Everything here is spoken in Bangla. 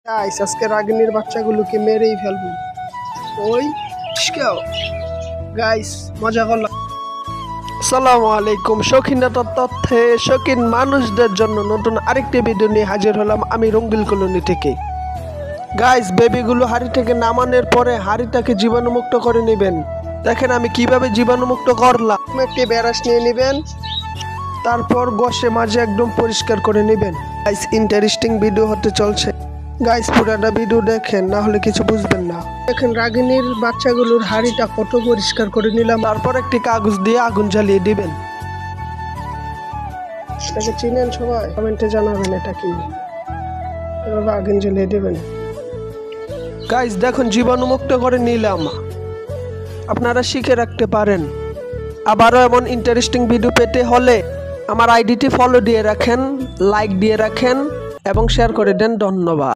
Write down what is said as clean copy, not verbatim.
গাইস আজকে রাগিনীর বাচ্চাগুলোকে মেরেই ফেলবো। ওই গাইস মজা করলাম। আসসালামু আলাইকুম, শৌখিনতার তথ্যে শৌখিন মানুষদের জন্য নতুন আরেকটি ভিডিও নিয়ে হাজির হলাম আমি রঙ্গিল কলোনি থেকে। গাইস বেবিগুলো হাড়ি থেকে নামানোর পরে হাড়িটাকে জীবাণুমুক্ত করে নেবেন। দেখেন আমি কিভাবে জীবাণুমুক্ত করলাম। একটি ব্রাশ নিয়ে নেবেন, তারপর ঘষে মাঝে একদম পরিষ্কার করে নেবেন। গাইস ইন্টারেস্টিং ভিডিও হতে চলছে, গাইস পুরাটা ভিডিও দেখেন, না হলে কিছু বুঝবেন না। দেখেন রাগিনীর বাচ্চাগুলোর হাড়িটা কত পরিষ্কার করে নিলাম। তারপর একটি কাগজ দিয়ে আগুন জ্বালিয়ে দিবেন। এটাকে চিনেন সবাই? কমেন্টে জানাবেন এটা কি। এভাবে আগুন জ্বালিয়ে দিবেন। গাইস দেখুন জীবাণুমুক্ত করে নিলাম। আপনারা শিখে রাখতে পারেন। আবারও এমন ইন্টারেস্টিং ভিডিও পেতে হলে আমার আইডিটি ফলো দিয়ে রাখেন, লাইক দিয়ে রাখেন এবং শেয়ার করে দেন। ধন্যবাদ।